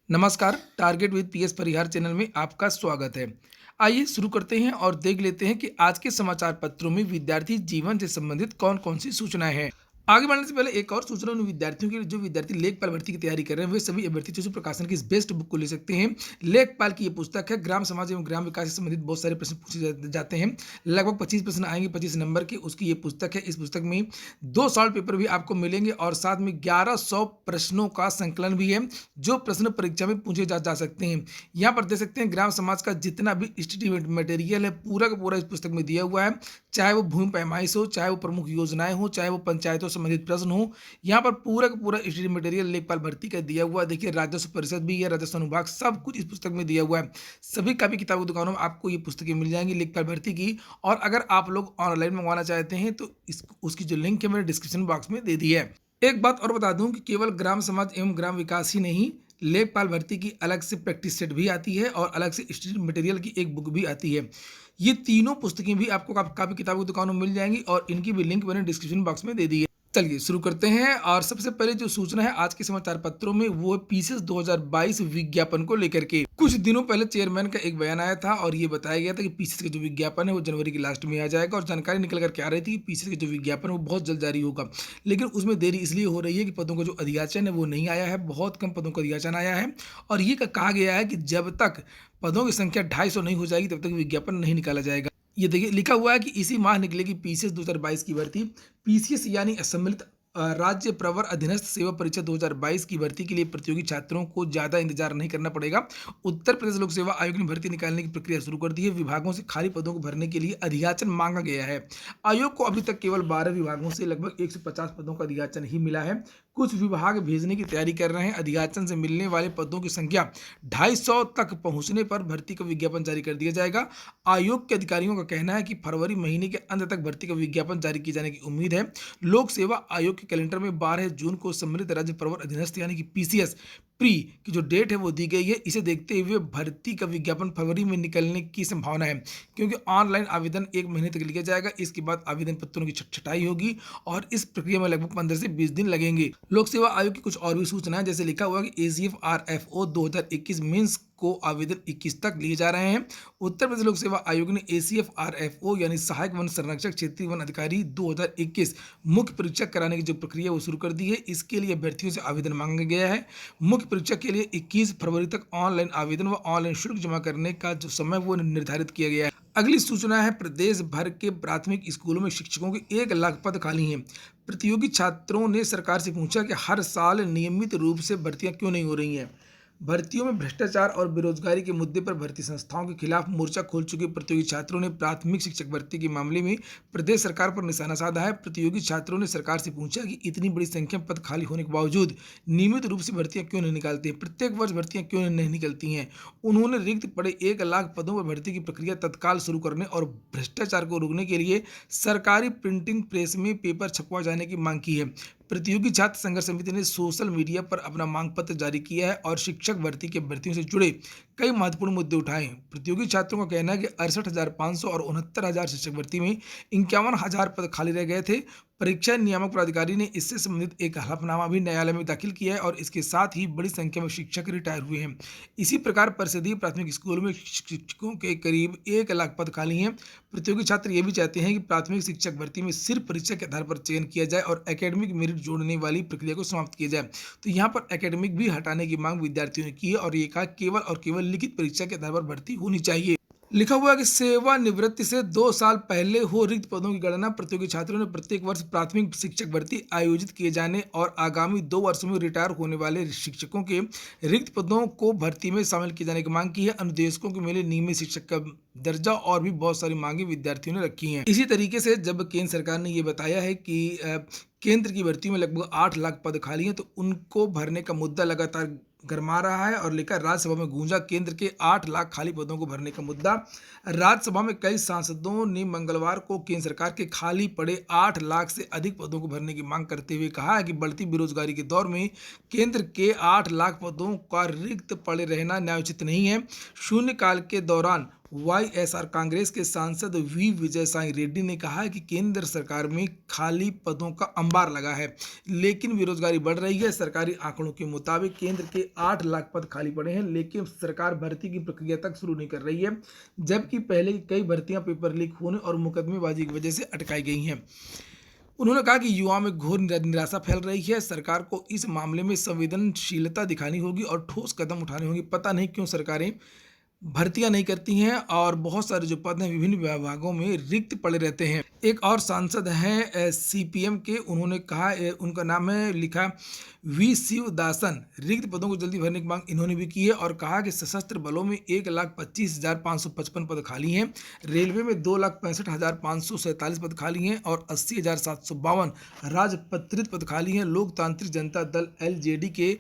नमस्कार। Target with PS Parihar channel में आपका स्वागत है। आइए शुरू करते हैं और देख लेते हैं कि आज के समाचार पत्रों में विद्यार्थी जीवन से संबंधित कौन कौन सी सूचनाएं हैं। आगे बढ़ने से पहले एक और सूचना उन विद्यार्थियों के लिए जो विद्यार्थी लेखपाल भर्ती की तैयारी कर रहे हैं, वे सभी अभ्यर्थी शिशु प्रकाशन की इस बेस्ट बुक को ले सकते हैं। लेखपाल की ये पुस्तक है। ग्राम समाज एवं ग्राम विकास से संबंधित बहुत सारे प्रश्न पूछे जाते हैं। लगभग 25 प्रश्न आएंगे, 25 नंबर के, उसकी ये पुस्तक है। इस पुस्तक में 2 सॉल्व पेपर भी आपको मिलेंगे और साथ में 1100 प्रश्नों का संकलन भी है, जो प्रश्न परीक्षा में पूछे जा सकते हैं। यहाँ पर देख सकते हैं ग्राम समाज का जितना भी स्टडी मटेरियल है पूरा का पूरा इस पुस्तक में दिया हुआ है। चाहे वो भूमि पैमाइश हो, चाहे वो प्रमुख योजनाएं हो, चाहे वो पंचायतों से संबंधित प्रश्न हो, यहाँ पर पूरा का पूरा स्टडी मटेरियल लेखपाल भर्ती का दिया हुआ है। देखिए, राजस्व परिषद भी है, राजस्व अनुभाग, सब कुछ इस पुस्तक में दिया हुआ है। सभी कापी किताबों की दुकानों में आपको ये पुस्तकें मिल जाएंगी लेखपाल भर्ती की। और अगर आप लोग ऑनलाइन मंगवाना चाहते हैं तो उसकी जो लिंक है मैंने डिस्क्रिप्शन बॉक्स में दे दी है। एक बात और बता दूं कि केवल ग्राम समाज एवं ग्राम विकास ही नहीं, लेखपाल भर्ती की अलग से प्रैक्टिस सेट भी आती है और अलग से स्टडी मटेरियल की एक बुक भी आती है। ये तीनों पुस्तकें भी आपको कापी किताबों की दुकानों में मिल जाएंगी और इनकी भी लिंक मैंने डिस्क्रिप्शन बॉक्स में दे दी है। चलिए शुरू करते हैं। और सबसे पहले जो सूचना है आज के समाचार पत्रों में, वो है पीसीएस 2022 विज्ञापन को लेकर के। कुछ दिनों पहले चेयरमैन का एक बयान आया था और ये बताया गया था कि पीसीएस का जो विज्ञापन है वो जनवरी के लास्ट में आ जाएगा। और जानकारी निकल कर के आ रही थी कि पीसीएस का जो विज्ञापन है वो बहुत जल्द जारी होगा। लेकिन उसमें देरी इसलिए हो रही है कि पदों का जो अधियाचन है वो नहीं आया है, बहुत कम पदों का अधियाचन आया है। और ये कहा गया है कि जब तक पदों की संख्या 250 नहीं हो जाएगी तब तक विज्ञापन नहीं निकाला जाएगा। ये देखिए, लिखा हुआ है कि इसी माह निकलेगी पीसीएस 2022 की भर्ती। पीसीएस यानी सम्मिलित राज्य प्रवर अधीनस्थ सेवा परीक्षा 2022 की भर्ती के लिए प्रतियोगी छात्रों को ज्यादा इंतजार नहीं करना पड़ेगा। उत्तर प्रदेश लोक सेवा आयोग ने भर्ती निकालने की प्रक्रिया शुरू कर दी है। विभागों से खाली पदों को भरने के लिए अधियाचन मांगा गया है। आयोग को अभी तक केवल 12 विभागों से लगभग 150 पदों का अधियाचन ही मिला है। कुछ विभाग भेजने की तैयारी कर रहे हैं। अधियाचन से मिलने वाले पदों की संख्या 250 तक पहुंचने पर भर्ती का विज्ञापन जारी कर दिया जाएगा। आयोग के अधिकारियों का कहना है कि फरवरी महीने के अंत तक भर्ती का विज्ञापन जारी किए जाने की उम्मीद है। लोक सेवा आयोग के कैलेंडर में 12 जून को सम्मिलित राज्य प्रवर अधीनस्थ यानी कि पीसीएस प्री की जो डेट है वो दी गई है। इसे देखते हुए भर्ती का विज्ञापन फरवरी में निकलने की संभावना है, क्योंकि ऑनलाइन आवेदन 1 महीने तक लिया जाएगा। इसके बाद आवेदन पत्रों की छटाई होगी और इस प्रक्रिया में लगभग 15 से 20 दिन लगेंगे। लोक सेवा आयोग की कुछ और भी सूचना है, जैसे लिखा हुआ कि एसीएफ आरएफओ 2021 मेंस को आवेदन 21 तक लिए जा रहे हैं। उत्तर प्रदेश लोक सेवा आयोग ने एसीएफ आरएफओ यानी सहायक वन संरक्षक क्षेत्रीय वन अधिकारी 2021 मुख्य परीक्षा कराने की जो प्रक्रिया वो शुरू कर दी है। इसके लिए अभ्यर्थियों से आवेदन मांगा गया है। मुख्य परीक्षा के लिए 21 फरवरी तक ऑनलाइन आवेदन व ऑनलाइन शुल्क जमा करने का जो समय वो निर्धारित किया गया है। अगली सूचना है, प्रदेश भर के प्राथमिक स्कूलों में शिक्षकों के 1 लाख पद खाली हैं। प्रतियोगी छात्रों ने सरकार से पूछा कि हर साल नियमित रूप से भर्तियां क्यों नहीं हो रही हैं। भर्तियों में भ्रष्टाचार और बेरोजगारी के मुद्दे पर भर्ती संस्थाओं के खिलाफ मोर्चा खोल चुके प्रतियोगी छात्रों ने प्राथमिक शिक्षक भर्ती के मामले में प्रदेश सरकार पर निशाना साधा है। प्रतियोगी छात्रों ने सरकार से पूछा कि इतनी बड़ी संख्या में पद खाली होने के बावजूद नियमित रूप से भर्तियां क्यों नहीं निकालती हैं, प्रत्येक वर्ष भर्तियां क्यों नहीं निकलती हैं। उन्होंने रिक्त पड़े 1 लाख पदों पर भर्ती की प्रक्रिया तत्काल शुरू करने और भ्रष्टाचार को रोकने के लिए सरकारी प्रिंटिंग प्रेस में पेपर छपवा जाने की मांग की है। प्रतियोगी छात्र संघर्ष समिति ने सोशल मीडिया पर अपना मांग पत्र जारी किया है और शिक्षक भर्ती के भर्तियों से जुड़े कई महत्वपूर्ण मुद्दे उठाए हैं। प्रतियोगी छात्रों का कहना है कि 68,500 और 69,000 शिक्षक भर्ती में 51,000 पद खाली रह गए थे। परीक्षा नियामक प्राधिकारी ने इससे संबंधित एक हलफनामा भी न्यायालय में दाखिल किया है और इसके साथ ही बड़ी संख्या में शिक्षक रिटायर हुए हैं। इसी प्रकार परिषदीय प्राथमिक स्कूलों में शिक्षकों के करीब 1 लाख पद खाली हैं। प्रतियोगी छात्र ये भी चाहते हैं कि प्राथमिक शिक्षक भर्ती में सिर्फ परीक्षा के आधार पर चयन किया जाए और एकेडमिक मेरिट जोड़ने वाली प्रक्रिया को समाप्त किया जाए। तो यहाँ पर एकेडमिक भी हटाने की मांग विद्यार्थियों ने की है और ये कहा केवल और केवल लिखित परीक्षा के आधार पर भर्ती होनी चाहिए। लिखा हुआ है कि सेवानिवृत्ति से 2 साल पहले हो रिक्त पदों की गणना। प्रतियोगी छात्रों ने प्रत्येक वर्ष प्राथमिक शिक्षक भर्ती आयोजित किए जाने और आगामी 2 वर्षों में रिटायर होने वाले शिक्षकों के रिक्त पदों को भर्ती में शामिल किए जाने की मांग की है। अनुदेशकों को मिले नियमित शिक्षक का दर्जा और भी बहुत सारी मांगे विद्यार्थियों ने रखी हैं। इसी तरीके से जब केंद्र सरकार ने ये बताया है कि केंद्र की भर्ती में लगभग 8 लाख पद खाली हैं, तो उनको भरने का मुद्दा लगातार गरमा रहा है और लेकर राज्यसभा में गूंजा केंद्र के 8 लाख खाली पदों को भरने का मुद्दा। राज्यसभा में कई सांसदों ने मंगलवार को केंद्र सरकार के खाली पड़े 8 लाख से अधिक पदों को भरने की मांग करते हुए कहा है कि बढ़ती बेरोजगारी के दौर में केंद्र के 8 लाख पदों का रिक्त पड़े रहना न्यायोचित नहीं है। शून्यकाल के दौरान वाईएसआर कांग्रेस के सांसद वी विजय साई रेड्डी ने कहा है कि केंद्र सरकार में खाली पदों का अंबार लगा है, लेकिन बेरोजगारी बढ़ रही है। सरकारी आंकड़ों के मुताबिक केंद्र के 8 लाख पद खाली पड़े हैं, लेकिन सरकार भर्ती की प्रक्रिया तक शुरू नहीं कर रही है, जबकि पहले की कई भर्तियां पेपर लीक होने और मुकदमेबाजी की वजह से अटकाई गई हैं। उन्होंने कहा कि युवाओं में घोर निराशा फैल रही है। सरकार को इस मामले में संवेदनशीलता दिखानी होगी और ठोस कदम उठाने होंगे। पता नहीं क्यों सरकारें भर्तियां नहीं करती हैं और बहुत सारे जो पद हैं विभिन्न विभागों में रिक्त पड़े रहते हैं। एक और सांसद हैं सीपीएम के, उन्होंने कहा उनका नाम है लिखा वी शिवदासन। रिक्त पदों को जल्दी भरने की मांग इन्होंने भी की है और कहा कि सशस्त्र बलों में 1,25,555 पद खाली हैं, रेलवे में 2,65,547 पद खाली हैं और 80,752 राजपत्रित पद खाली हैं। लोकतांत्रिक जनता दल एलजेडी के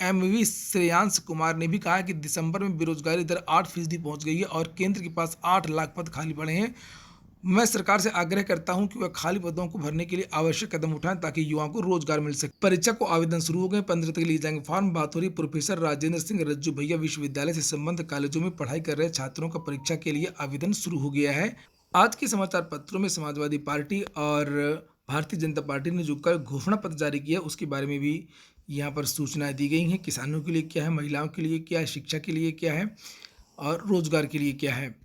एमवी श्रेयांश कुमार ने भी कहा कि दिसंबर में बेरोजगारी दर 8% पहुंच गई है और केंद्र के पास 8 लाख पद खाली पड़े हैं। मैं सरकार से आग्रह करता हूं कि वह खाली पदों को भरने के लिए आवश्यक कदम उठाएं ताकि युवाओं को रोजगार मिल सके। परीक्षा को आवेदन शुरू हो गए, 15 तक लिए जाएंगे फॉर्म। बात हो रही प्रोफेसर राजेंद्र सिंह रज्जू भैया विश्वविद्यालय से संबंध कॉलेजों में पढ़ाई कर रहे छात्रों का परीक्षा के लिए आवेदन शुरू हो गया है। आज के समाचार पत्रों में समाजवादी पार्टी और भारतीय जनता पार्टी ने जो कल घोषणा पत्र जारी किया उसके बारे में भी यहाँ पर सूचनाएं दी गई हैं। किसानों के लिए क्या है, महिलाओं के लिए क्या है, शिक्षा के लिए क्या है और रोजगार के लिए क्या है।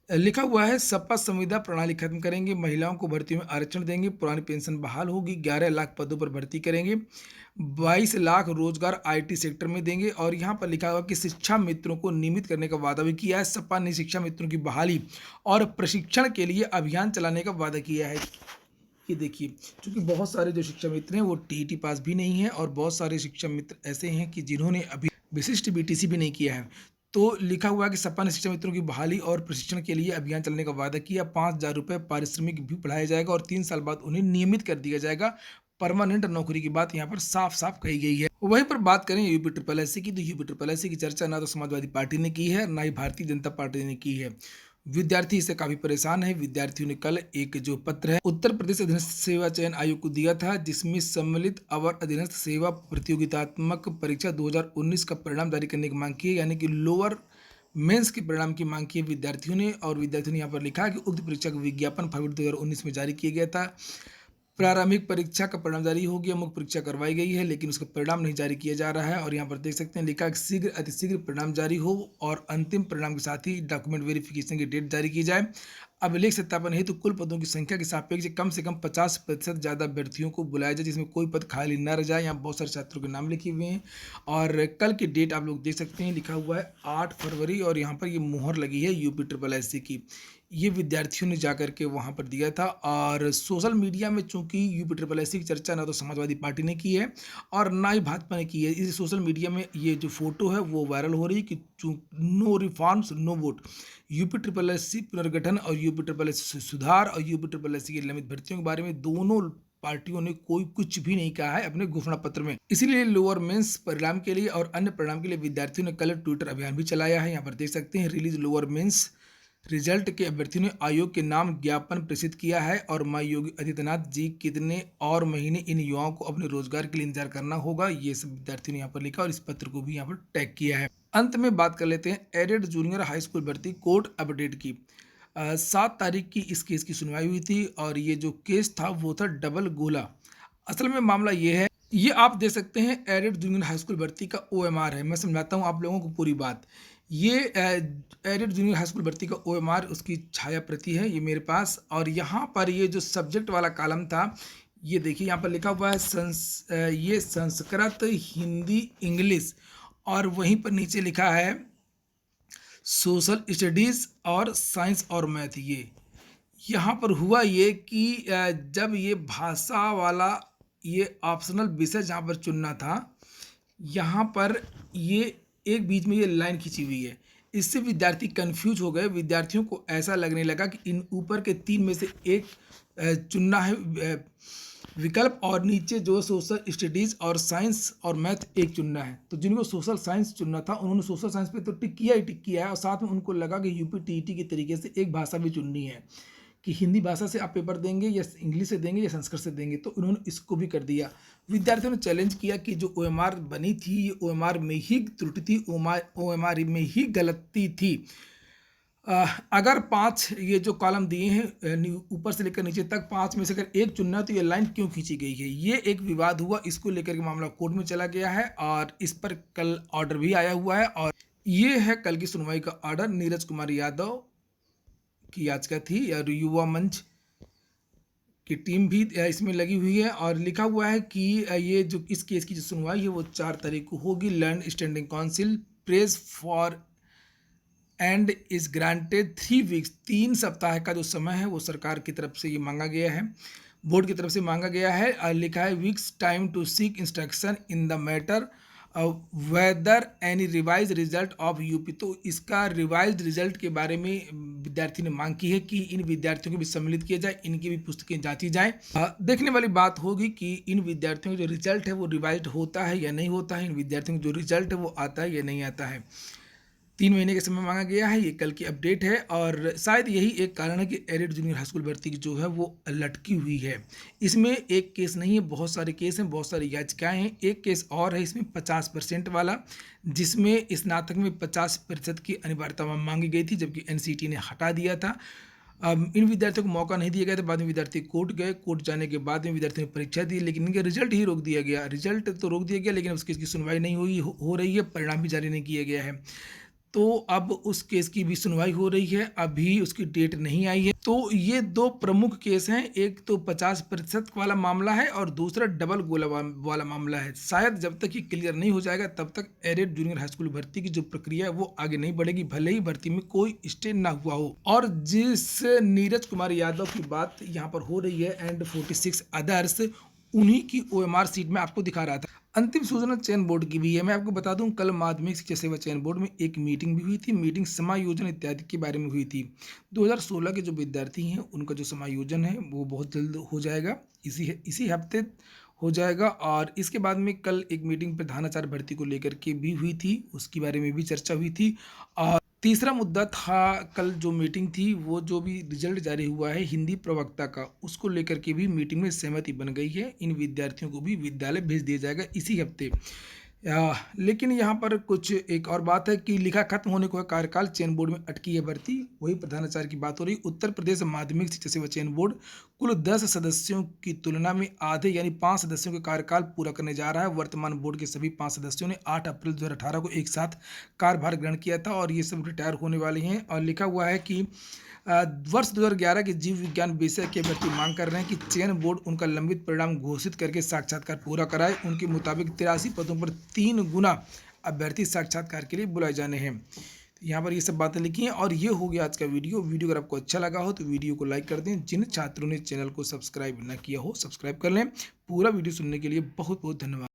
लिखा हुआ है सपा संविदा प्रणाली खत्म करेंगे, महिलाओं को भर्ती में आरक्षण देंगे, पुरानी पेंशन बहाल होगी, 11 लाख पदों पर भर्ती करेंगे, 22 लाख रोजगार आईटी सेक्टर में देंगे। और यहाँ पर लिखा हुआ कि शिक्षा मित्रों को नियमित करने का वादा भी किया है। सपा ने शिक्षा मित्रों की बहाली और प्रशिक्षण के लिए अभियान चलाने का वादा किया है। ये देखिए, क्योंकि बहुत सारे जो शिक्षा मित्र हैं वो टीईटी पास भी नहीं है और बहुत सारे शिक्षा मित्र ऐसे हैं कि जिन्होंने अभी विशिष्ट बीटीसी भी नहीं किया है। तो लिखा हुआ है कि सपा ने शिक्षा मित्रों की बहाली और प्रशिक्षण के लिए अभियान चलाने का वादा किया। 5,000 रुपये पारिश्रमिक भी बढ़ाया जाएगा और 3 साल बाद उन्हें नियमित कर दिया जाएगा। परमानेंट नौकरी की बात यहाँ पर साफ साफ कही गई है। वहीं पर बात करें यूपी ट्रिपल एससी की, तो यूपी ट्रिपल एससी की चर्चा ना तो समाजवादी पार्टी ने की है ना ही भारतीय जनता पार्टी ने की है। विद्यार्थी इससे काफी परेशान है। विद्यार्थियों ने कल एक जो पत्र है उत्तर प्रदेश अधीनस्थ सेवा चयन आयोग को दिया था, जिसमें सम्मिलित अवर अधीनस्थ सेवा प्रतियोगितात्मक परीक्षा 2019 का परिणाम जारी करने की मांग की है, यानी कि लोअर मेंस के परिणाम की मांग की है विद्यार्थियों ने। और विद्यार्थियों ने यहाँ पर लिखा है कि उक्त परीक्षा का विज्ञापन फरवरी 2019 में जारी किया गया था। प्रारंभिक परीक्षा का परिणाम जारी हो गया, मुख्य परीक्षा करवाई गई है, लेकिन उसका परिणाम नहीं जारी किया जा रहा है। और यहाँ पर देख सकते हैं लिखा है शीघ्र अतिशीघ्र परिणाम जारी हो और अंतिम परिणाम के साथ ही डॉक्यूमेंट वेरिफिकेशन की डेट जारी की जाए। अभिलेख सत्यापन हेतु कुल पदों की संख्या के सापेक्ष कम से कम 50% ज़्यादा अभ्यर्थियों को बुलाया जाए, जिसमें कोई पद खाली न रह जाए। यहाँ बहुत सारे छात्रों के नाम लिखे हुए हैं और कल की डेट आप लोग देख सकते हैं, लिखा हुआ है 8 फरवरी और यहाँ पर ये मुहर लगी है यूपी ट्रिपल एससी की। ये विद्यार्थियों ने जाकर के वहाँ पर दिया था। और सोशल मीडिया में चूंकि यूपी ट्रिपल एससी की चर्चा ना तो समाजवादी पार्टी ने की है और ना ही भाजपा ने की है, इस सोशल मीडिया में ये जो फोटो है वो वायरल हो रही है कि no reforms no vote. UP triple SC पुनर्गठन और यूपी ट्रिपल एससी सुधार और यूपी ट्रिपल एससी की लंबित भर्तियों के बारे में दोनों पार्टियों ने कोई कुछ भी नहीं कहा है अपने घोषणा पत्र में। इसीलिए लोअर मेंस परिणाम के लिए और अन्य परिणाम के लिए विद्यार्थियों ने कल ट्विटर अभियान भी चलाया है। यहाँ पर देख सकते हैं रिलीज लोअर मेंस रिजल्ट के अभ्यर्थियों ने आयोग के नाम ज्ञापन प्रेषित किया है और मां योगी आदित्यनाथ जी कितने और महीने इन युवाओं को अपने रोजगार के लिए इंतजार करना होगा, ये सब विद्यार्थियों ने यहाँ पर लिखा और इस पत्र को भी यहाँ पर टैग किया है। अंत में बात कर लेते हैं एडेड जूनियर हाई स्कूल भर्ती कोर्ट अपडेट की। 7 तारीख की इस केस की सुनवाई हुई थी और ये जो केस था वो था डबल गोला। असल में मामला ये है, ये आप देख सकते हैं एडेड जूनियर हाई स्कूल भर्ती का ओएमआर है। मैं समझाता हूँ आप लोगों को पूरी बात। ये एडेड जूनियर हाई स्कूल भर्ती का ओएमआर उसकी छाया प्रति है ये मेरे पास। और यहाँ पर ये जो सब्जेक्ट वाला कॉलम था, ये देखिए यहाँ पर लिखा हुआ है ये संस्कृत, हिंदी, इंग्लिश और वहीं पर नीचे लिखा है सोशल स्टडीज़ और साइंस और मैथ। ये यहाँ पर हुआ ये कि जब ये भाषा वाला ये ऑप्शनल विषय जहाँ पर चुनना था, यहाँ पर ये एक बीच में ये लाइन खींची हुई है, इससे विद्यार्थी कंफ्यूज हो गए। विद्यार्थियों को ऐसा लगने लगा कि इन ऊपर के 3 में से एक चुनना है विकल्प और नीचे जो सोशल स्टडीज़ और साइंस और मैथ एक चुनना है। तो जिनको सोशल साइंस चुनना था उन्होंने सोशल साइंस पे तो टिक किया है और साथ में उनको लगा कि यूपी टीईटी के तरीके से एक भाषा भी चुननी है कि हिंदी भाषा से आप पेपर देंगे या इंग्लिश से देंगे या संस्कृत से देंगे, तो उन्होंने इसको भी कर दिया। विद्यार्थियों ने चैलेंज किया कि जो ओएमआर बनी थी ये ओएमआर में ही त्रुटि थी, ओएमआर में ही गलती थी। अगर 5 ये जो कॉलम दिए हैं ऊपर से लेकर नीचे तक 5 में से अगर एक चुनना है तो ये लाइन क्यों खींची गई है, ये एक विवाद हुआ। इसको लेकर के मामला कोर्ट में चला गया है और इस पर कल ऑर्डर भी आया हुआ है और ये है कल की सुनवाई का ऑर्डर। नीरज कुमार यादव की याचिका थी और युवा मंच की टीम भी इसमें लगी हुई है और लिखा हुआ है कि ये जो इस केस की जो सुनवाई है वो 4 तारीख को होगी। Land standing council praise for and is granted 3 weeks, 3 सप्ताह का जो समय है वो सरकार की तरफ से ये मांगा गया है, बोर्ड की तरफ से मांगा गया है। और लिखा है weeks time to seek instruction in the matter whether any revise result of UP. तो इसका रिवाइज रिजल्ट के बारे में विद्यार्थी ने मांग की है कि इन विद्यार्थियों को भी सम्मिलित किया जाए, इनकी भी पुस्तकें जांची जाएं। देखने वाली बात होगी कि इन विद्यार्थियों का जो रिजल्ट है वो रिवाइज होता है या नहीं होता है, इन विद्यार्थियों का जो रिजल्ट है वो आता है या नहीं आता है। 3 महीने का समय मांगा गया है, ये कल की अपडेट है और शायद यही एक कारण है कि एडेड जूनियर हाई स्कूल भर्ती की जो है वो लटकी हुई है। इसमें एक केस नहीं है, बहुत सारे केस हैं, बहुत सारी याचिकाएं हैं। एक केस और है इसमें 50% वाला, जिसमें स्नातक में 50% की अनिवार्यता मांगी गई थी, जबकि एनसीटी ने हटा दिया था। इन विद्यार्थियों को मौका नहीं दिया गया था। बाद में विद्यार्थी कोर्ट गए, कोर्ट जाने के बाद में विद्यार्थियों ने परीक्षा दी, लेकिन इनका रिजल्ट ही रोक दिया गया। रिजल्ट तो रोक दिया गया लेकिन उस केस की सुनवाई नहीं हो रही है, परिणाम भी जारी नहीं किया गया है। तो अब उस केस की भी सुनवाई हो रही है, अभी उसकी डेट नहीं आई है। तो ये 2 प्रमुख केस हैं, एक तो 50% वाला मामला है और दूसरा डबल गोला वाला मामला है। शायद जब तक ये क्लियर नहीं हो जाएगा तब तक एडेड जूनियर हाई स्कूल भर्ती की जो प्रक्रिया है वो आगे नहीं बढ़ेगी, भले ही भर्ती में कोई स्टे ना हुआ हो। और जिस नीरज कुमार यादव की बात यहाँ पर हो रही है एंड 46 अदर्स, उन्हीं की OMR सीट में आपको दिखा रहा था। अंतिम सूचना चयन बोर्ड की भी है। मैं आपको बता दूं, कल माध्यमिक शिक्षा सेवा चयन बोर्ड में एक मीटिंग भी हुई थी। मीटिंग समायोजन इत्यादि के बारे में हुई थी। 2016 के जो विद्यार्थी हैं उनका जो समायोजन है वो बहुत जल्द हो जाएगा, इसी हफ्ते हो जाएगा। और इसके बाद में कल एक मीटिंग प्रधानाचार्य भर्ती को लेकर के भी हुई थी, उसके बारे में भी चर्चा हुई थी। और तीसरा मुद्दा था कल जो मीटिंग थी, वो जो भी रिजल्ट जारी हुआ है हिंदी प्रवक्ता का, उसको लेकर के भी मीटिंग में सहमति बन गई है। इन विद्यार्थियों को भी विद्यालय भेज दिया जाएगा इसी हफ्ते। लेकिन यहाँ पर कुछ एक और बात है कि लिखा खत्म होने का कार्यकाल चयन बोर्ड में अटकी है भर्ती, वही प्रधानाचार्य की बात हो रही। उत्तर प्रदेश माध्यमिक शिक्षा सेवा चयन बोर्ड कुल 10 सदस्यों की तुलना में आधे यानी 5 सदस्यों का कार्यकाल पूरा करने जा रहा है। वर्तमान बोर्ड के सभी 5 सदस्यों ने 8 अप्रैल 2018 को एक साथ कार्यभार ग्रहण किया था और ये सब रिटायर होने वाले हैं। और लिखा हुआ है कि वर्ष 2011 के जीव विज्ञान विषय के भर्ती मांग कर रहे हैं कि चयन बोर्ड उनका लंबित परिणाम घोषित करके साक्षात्कार पूरा कराए। उनके मुताबिक 83 पदों पर 3 गुना अभ्यर्थी साक्षात्कार के लिए बुलाए जाने हैं। यहाँ पर ये सब बातें लिखी हैं और ये हो गया आज का वीडियो। वीडियो अगर आपको अच्छा लगा हो तो वीडियो को लाइक कर दें। जिन छात्रों ने चैनल को सब्सक्राइब न किया हो सब्सक्राइब कर लें। पूरा वीडियो सुनने के लिए बहुत बहुत धन्यवाद।